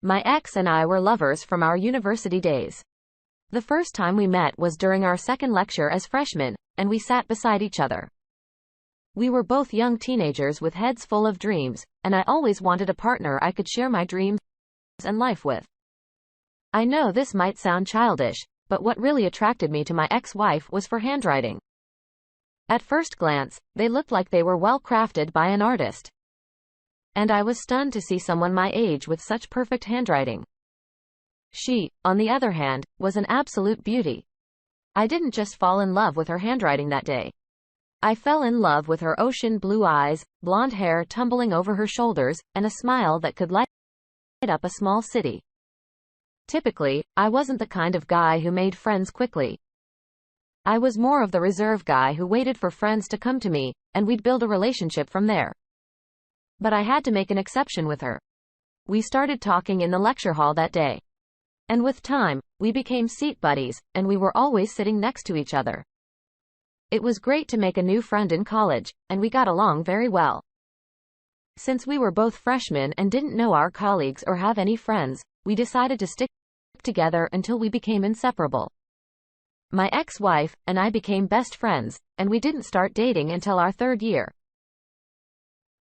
My ex and I were lovers from our university days. The first time we met was during our second lecture as freshmen, and we sat beside each other. We were both young teenagers with heads full of dreams, and I always wanted a partner I could share my dreams and life with. I know this might sound childish, but what really attracted me to my ex-wife was her handwriting. At first glance, they looked like they were well crafted by an artist. And I was stunned to see someone my age with such perfect handwriting. She, on the other hand, was an absolute beauty. I didn't just fall in love with her handwriting that day. I fell in love with her ocean blue eyes, blonde hair tumbling over her shoulders, and a smile that could light up a small city. Typically, I wasn't the kind of guy who made friends quickly. I was more of the reserved guy who waited for friends to come to me, and we'd build a relationship from there. But I had to make an exception with her. We started talking in the lecture hall that day. And with time, we became seat buddies, and we were always sitting next to each other. It was great to make a new friend in college, and we got along very well. Since we were both freshmen and didn't know our colleagues or have any friends, we decided to stick together until we became inseparable. My ex-wife and I became best friends, and we didn't start dating until our third year.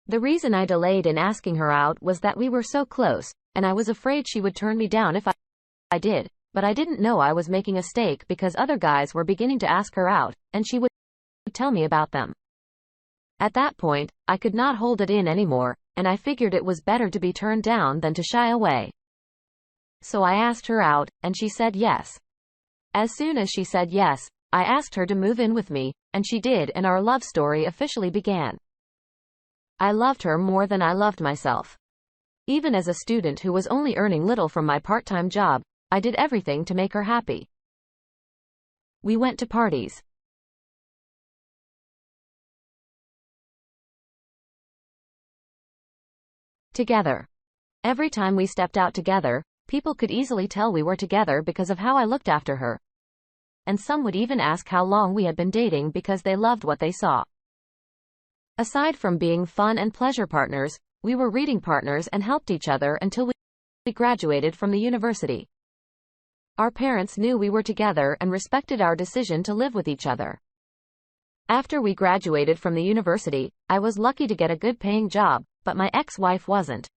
The reason I delayed in asking her out was that we were so close, and I was afraid she would turn me down if I did, but I didn't know I was making a mistake because other guys were beginning to ask her out, and she would tell me about them. At that point, I could not hold it in anymore, and I figured it was better to be turned down than to shy away. So I asked her out, and she said yes. As soon as she said yes, I asked her to move in with me, and she did, and our love story officially began. I loved her more than I loved myself. Even as a student who was only earning little from my part-time job, I did everything to make her happy. We went to parties. Together. Every time we stepped out together, people could easily tell we were together because of how I looked after her. And some would even ask how long we had been dating because they loved what they saw. Aside from being fun and pleasure partners, we were reading partners and helped each other until we graduated from the university. Our parents knew we were together and respected our decision to live with each other. After we graduated from the university, I was lucky to get a good-paying job, but my ex-wife wasn't.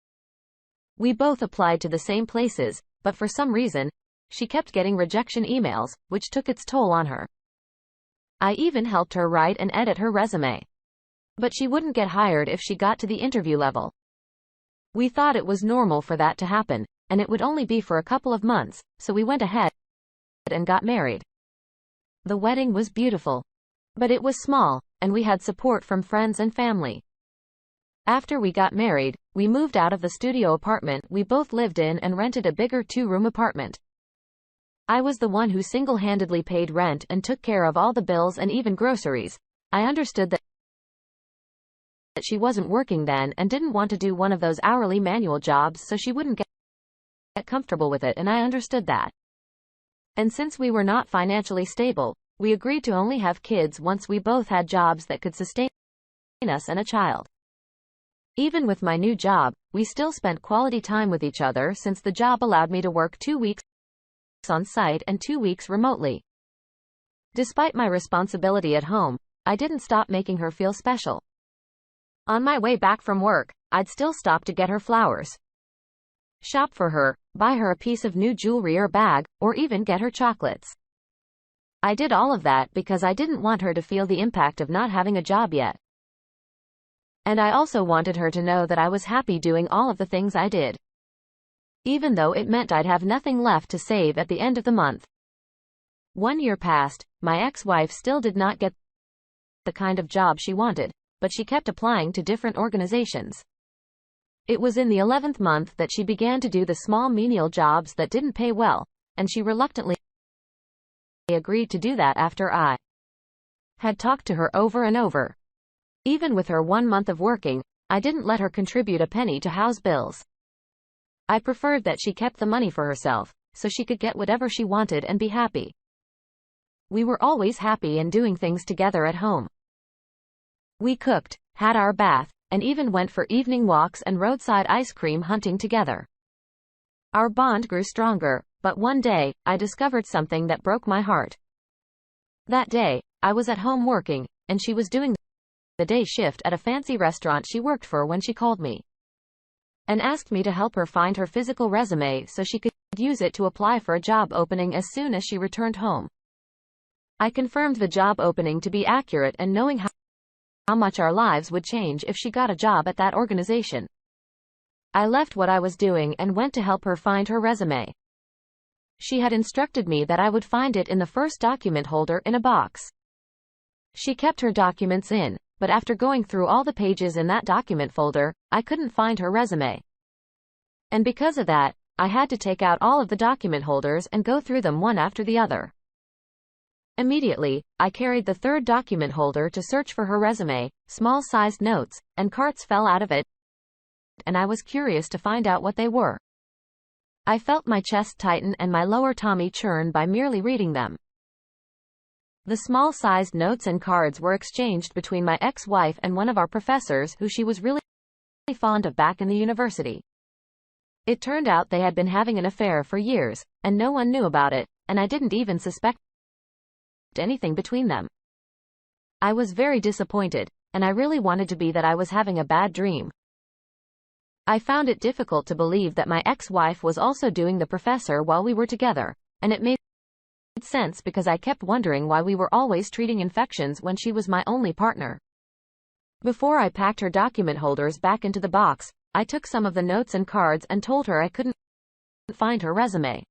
We both applied to the same places, but for some reason, she kept getting rejection emails, which took its toll on her. I even helped her write and edit her resume. But she wouldn't get hired if she got to the interview level. We thought it was normal for that to happen, and it would only be for a couple of months, so we went ahead and got married. The wedding was beautiful. But it was small, and we had support from friends and family. After we got married, we moved out of the studio apartment we both lived in and rented a bigger two-room apartment. I was the one who single-handedly paid rent and took care of all the bills and even groceries. I understood that she wasn't working then and didn't want to do one of those hourly manual jobs, so she wouldn't get comfortable with it, and I understood that. And since we were not financially stable, we agreed to only have kids once we both had jobs that could sustain us and a child. Even with my new job, we still spent quality time with each other since the job allowed me to work 2 weeks on site and 2 weeks remotely. Despite my responsibility at home, I didn't stop making her feel special. On my way back from work, I'd still stop to get her flowers, shop for her, buy her a piece of new jewelry or bag, or even get her chocolates. I did all of that because I didn't want her to feel the impact of not having a job yet. And I also wanted her to know that I was happy doing all of the things I did, even though it meant I'd have nothing left to save at the end of the month. 1 year passed, my ex-wife still did not get the kind of job she wanted, but she kept applying to different organizations. It was in the 11th month that she began to do the small menial jobs that didn't pay well, and she reluctantly agreed to do that after I had talked to her over and over. Even with her 1 month of working, I didn't let her contribute a penny to house bills. I preferred that she kept the money for herself, so she could get whatever she wanted and be happy. We were always happy and doing things together at home. We cooked, had our bath, and even went for evening walks and roadside ice cream hunting together. Our bond grew stronger, but one day, I discovered something that broke my heart. That day, I was at home working, and she was doing the day shift at a fancy restaurant she worked for when she called me and asked me to help her find her physical resume so she could use it to apply for a job opening as soon as she returned home. I confirmed the job opening to be accurate, and knowing how much our lives would change if she got a job at that organization, I left what I was doing and went to help her find her resume. She had instructed me that I would find it in the first document holder in a box. She kept her documents in, but after going through all the pages in that document folder, I couldn't find her resume. And because of that, I had to take out all of the document holders and go through them one after the other. Immediately, I carried the third document holder to search for her resume. Small-sized notes and cards fell out of it, and I was curious to find out what they were. I felt my chest tighten and my lower tummy churn by merely reading them. The small-sized notes and cards were exchanged between my ex-wife and one of our professors who she was really fond of back in the university. It turned out they had been having an affair for years, and no one knew about it, and I didn't even suspect anything between them. I was very disappointed, and I really wanted to be that I was having a bad dream. I found it difficult to believe that my ex-wife was also doing the professor while we were together, and it made sense because I kept wondering why we were always treating infections when she was my only partner. Before I packed her document holders back into the box, I took some of the notes and cards and told her I couldn't find her resume.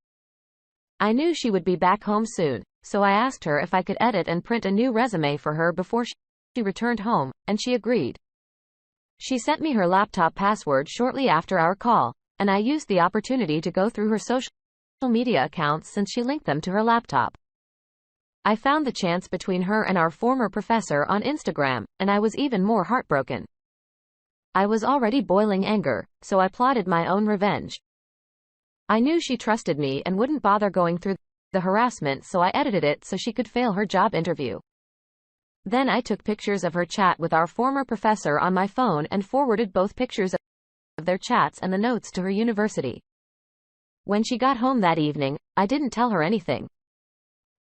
I knew she would be back home soon, so I asked her if I could edit and print a new resume for her before she returned home, and she agreed. She sent me her laptop password shortly after our call, and I used the opportunity to go through her social media accounts since she linked them to her laptop. I found the chance between her and our former professor on Instagram, and I was even more heartbroken. I was already boiling anger, so I plotted my own revenge. I knew she trusted me and wouldn't bother going through the harassment, so I edited it so she could fail her job interview. Then I took pictures of her chat with our former professor on my phone and forwarded both pictures of their chats and the notes to her university. When she got home that evening, I didn't tell her anything.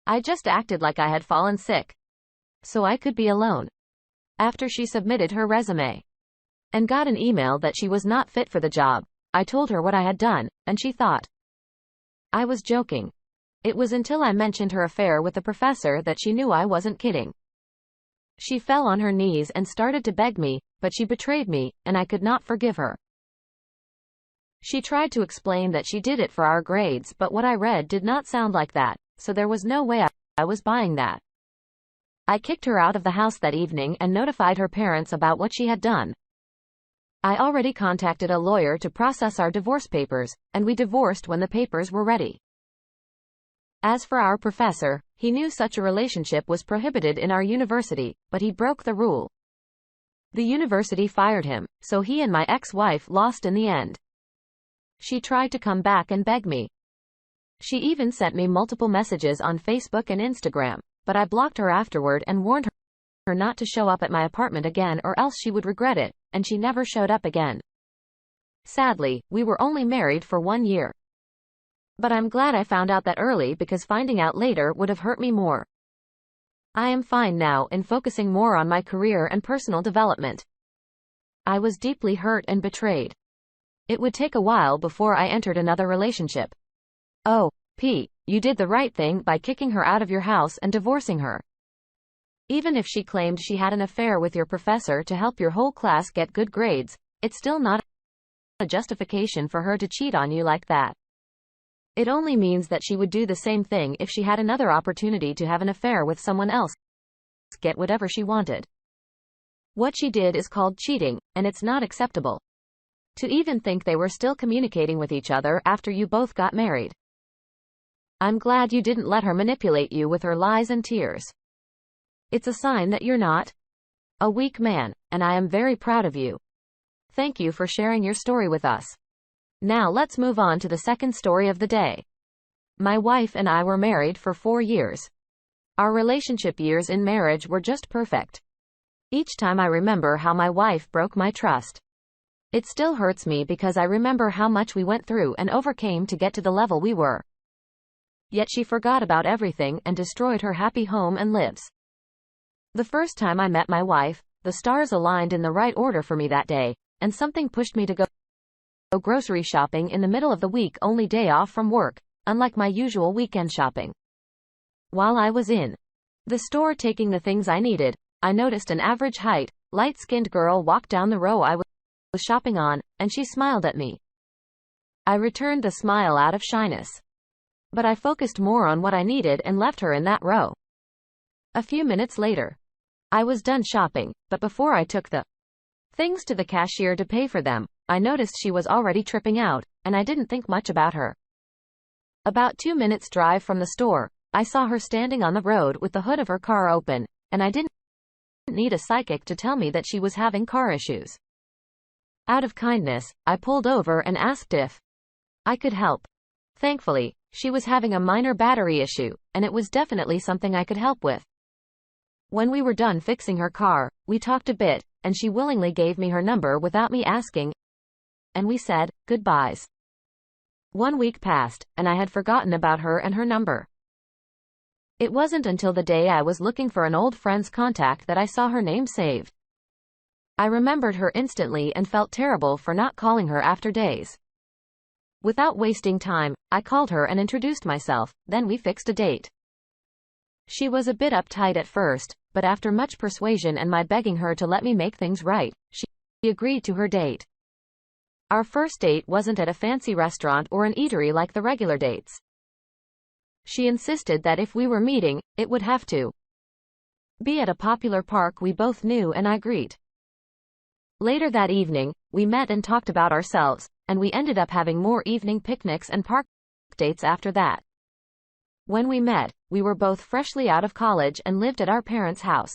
I just acted like I had fallen sick, so I could be alone. After she submitted her resume and got an email that she was not fit for the job, I told her what I had done, and she thought I was joking. It was until I mentioned her affair with the professor that she knew I wasn't kidding. She fell on her knees and started to beg me, but she betrayed me, and I could not forgive her. She tried to explain that she did it for our grades, but what I read did not sound like that, so there was no way I was buying that. I kicked her out of the house that evening and notified her parents about what she had done. I already contacted a lawyer to process our divorce papers, and we divorced when the papers were ready. As for our professor, he knew such a relationship was prohibited in our university, but he broke the rule. The university fired him, so he and my ex-wife lost in the end. She tried to come back and beg me. She even sent me multiple messages on Facebook and Instagram, but I blocked her afterward and warned her not to show up at my apartment again or else she would regret it, and she never showed up again. Sadly, we were only married for 1 year. But I'm glad I found out that early because finding out later would have hurt me more. I am fine now and focusing more on my career and personal development. I was deeply hurt and betrayed. It would take a while before I entered another relationship. Oh, P, you did the right thing by kicking her out of your house and divorcing her. Even if she claimed she had an affair with your professor to help your whole class get good grades, it's still not a justification for her to cheat on you like that. It only means that she would do the same thing if she had another opportunity to have an affair with someone else. Get whatever she wanted. What she did is called cheating, and it's not acceptable. To even think they were still communicating with each other after you both got married. I'm glad you didn't let her manipulate you with her lies and tears. It's a sign that you're not a weak man, and I am very proud of you. Thank you for sharing your story with us. Now let's move on to the second story of the day. My wife and I were married for 4 years. Our relationship years in marriage were just perfect. Each time I remember how my wife broke my trust. It still hurts me because I remember how much we went through and overcame to get to the level we were. Yet she forgot about everything and destroyed her happy home and lives. The first time I met my wife, the stars aligned in the right order for me that day, and something pushed me to go grocery shopping in the middle of the week, only day off from work, unlike my usual weekend shopping. While I was in the store taking the things I needed, I noticed an average height, light-skinned girl walk down the row I was shopping on, and she smiled at me. I returned the smile out of shyness. But I focused more on what I needed and left her in that row. A few minutes later, I was done shopping, but before I took the things to the cashier to pay for them, I noticed she was already tripping out, and I didn't think much about her. About 2 minutes' drive from the store, I saw her standing on the road with the hood of her car open, and I didn't need a psychic to tell me that she was having car issues. Out of kindness, I pulled over and asked if I could help. Thankfully, she was having a minor battery issue, and it was definitely something I could help with. When we were done fixing her car, we talked a bit, and she willingly gave me her number without me asking, and we said goodbyes. 1 week passed, and I had forgotten about her and her number. It wasn't until the day I was looking for an old friend's contact that I saw her name saved. I remembered her instantly and felt terrible for not calling her after days. Without wasting time, I called her and introduced myself, then we fixed a date. She was a bit uptight at first, but after much persuasion and my begging her to let me make things right, she agreed to her date. Our first date wasn't at a fancy restaurant or an eatery like the regular dates. She insisted that if we were meeting, it would have to be at a popular park we both knew, and I agreed. Later that evening, we met and talked about ourselves, and we ended up having more evening picnics and park dates after that. When we met, we were both freshly out of college and lived at our parents' house.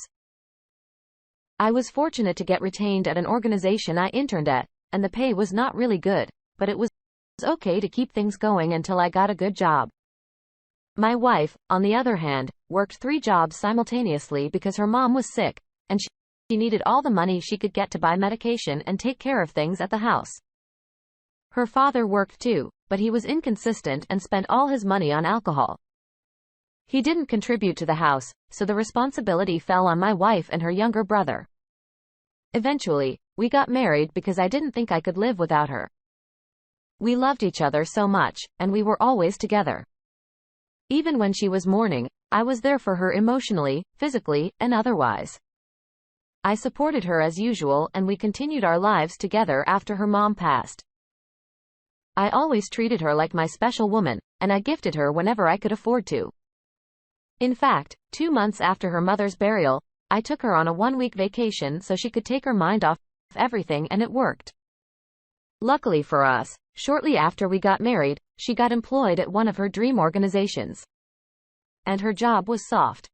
I was fortunate to get retained at an organization I interned at, and the pay was not really good, but it was okay to keep things going until I got a good job. My wife, on the other hand, worked 3 jobs simultaneously because her mom was sick, and she needed all the money she could get to buy medication and take care of things at the house. Her father worked too, but he was inconsistent and spent all his money on alcohol. He didn't contribute to the house, so the responsibility fell on my wife and her younger brother. Eventually, we got married because I didn't think I could live without her. We loved each other so much, and we were always together. Even when she was mourning, I was there for her emotionally, physically, and otherwise. I supported her as usual, and we continued our lives together after her mom passed. I always treated her like my special woman, and I gifted her whenever I could afford to. In fact, 2 months after her mother's burial, I took her on a 1-week vacation so she could take her mind off everything, and it worked. Luckily for us, shortly after we got married, she got employed at one of her dream organizations. And her job was soft.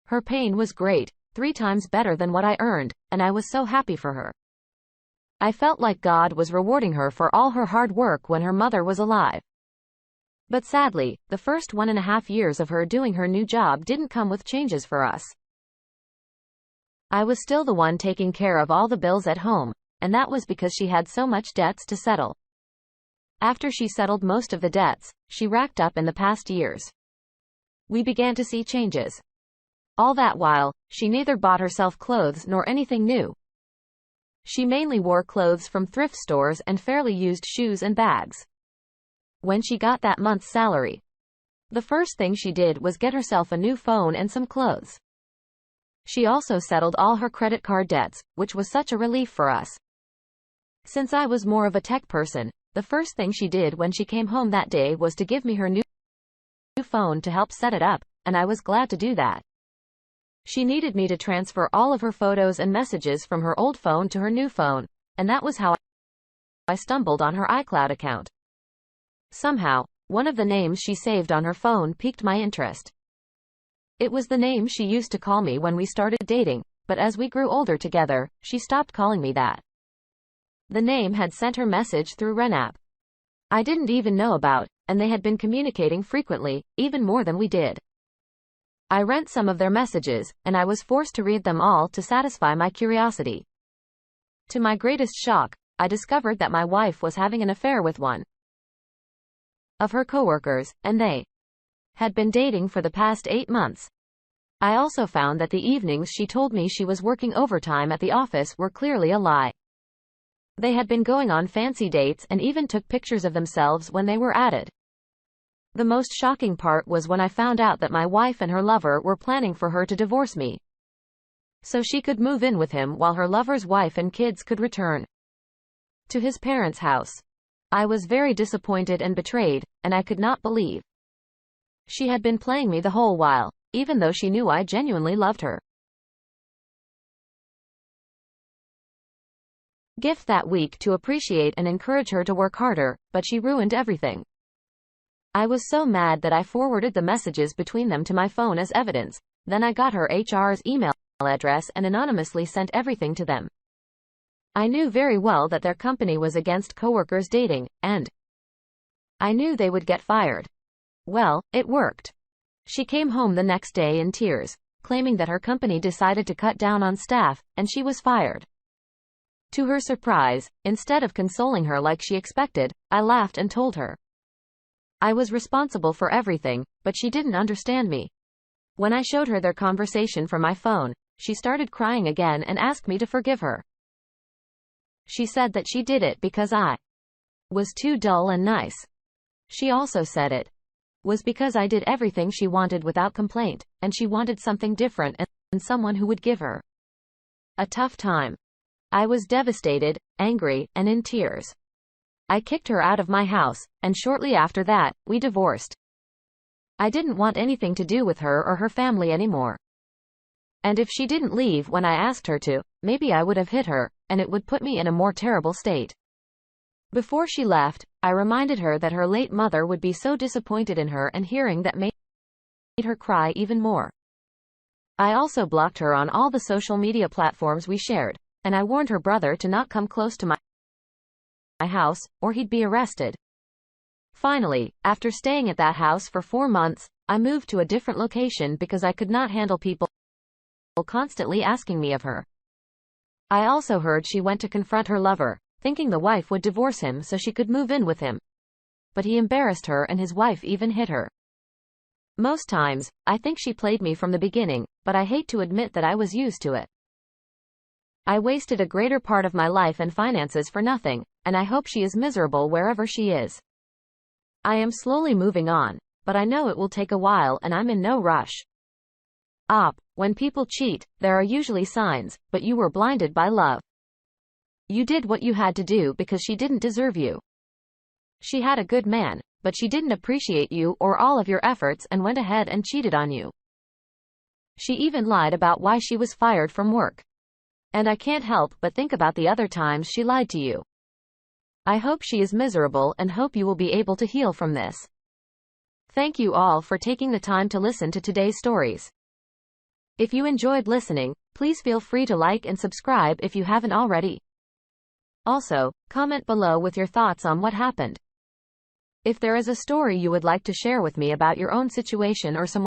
Her pay was great, 3 times better than what I earned, and I was so happy for her. I felt like God was rewarding her for all her hard work when her mother was alive. But sadly, the first 1.5 years of her doing her new job didn't come with changes for us. I was still the one taking care of all the bills at home, and that was because she had so much debts to settle. After she settled most of the debts she racked up in the past years, we began to see changes. All that while, she neither bought herself clothes nor anything new. She mainly wore clothes from thrift stores and fairly used shoes and bags. When she got that month's salary, the first thing she did was get herself a new phone and some clothes. She also settled all her credit card debts, which was such a relief for us. Since I was more of a tech person, the first thing she did when she came home that day was to give me her new phone to help set it up, and I was glad to do that. She needed me to transfer all of her photos and messages from her old phone to her new phone, and that was how I stumbled on her iCloud account. Somehow, one of the names she saved on her phone piqued my interest. It was the name she used to call me when we started dating, but as we grew older together, she stopped calling me that. The name had sent her message through Renap I didn't even know about, and they had been communicating frequently, even more than we did. I read some of their messages, and I was forced to read them all to satisfy my curiosity. To my greatest shock, I discovered that my wife was having an affair with one of her coworkers, and they had been dating for the past 8 months. I also found that the evenings she told me she was working overtime at the office were clearly a lie. They had been going on fancy dates and even took pictures of themselves when they were at it. The most shocking part was when I found out that my wife and her lover were planning for her to divorce me, so she could move in with him while her lover's wife and kids could return to his parents' house. I was very disappointed and betrayed, and I could not believe she had been playing me the whole while, even though she knew I genuinely loved her. Gift that week to appreciate and encourage her to work harder, but she ruined everything. I was so mad that I forwarded the messages between them to my phone as evidence. Then I got her HR's email address and anonymously sent everything to them. I knew very well that their company was against coworkers dating, and I knew they would get fired. Well, it worked. She came home the next day in tears, claiming that her company decided to cut down on staff, and she was fired. To her surprise, instead of consoling her like she expected, I laughed and told her I was responsible for everything, but she didn't understand me. When I showed her their conversation from my phone, she started crying again and asked me to forgive her. She said that she did it because I was too dull and nice. She also said it was because I did everything she wanted without complaint, and she wanted something different and someone who would give her a tough time. I was devastated, angry, and in tears. I kicked her out of my house, and shortly after that, we divorced. I didn't want anything to do with her or her family anymore. And if she didn't leave when I asked her to, maybe I would have hit her, and it would put me in a more terrible state. Before she left, I reminded her that her late mother would be so disappointed in her, and hearing that made her cry even more. I also blocked her on all the social media platforms we shared, and I warned her brother to not come close to my house, or he'd be arrested. Finally, after staying at that house for 4 months, I moved to a different location because I could not handle people constantly asking me of her. I also heard she went to confront her lover, thinking the wife would divorce him so she could move in with him. But he embarrassed her and his wife even hit her. Most times, I think she played me from the beginning, but I hate to admit that I was used to it. I wasted a greater part of my life and finances for nothing, and I hope she is miserable wherever she is. I am slowly moving on, but I know it will take a while and I'm in no rush. When people cheat, there are usually signs, but you were blinded by love. You did what you had to do because she didn't deserve you. She had a good man, but she didn't appreciate you or all of your efforts and went ahead and cheated on you. She even lied about why she was fired from work. And I can't help but think about the other times she lied to you. I hope she is miserable and hope you will be able to heal from this. Thank you all for taking the time to listen to today's stories. If you enjoyed listening, please feel free to like and subscribe if you haven't already. Also, comment below with your thoughts on what happened. If there is a story you would like to share with me about your own situation or someone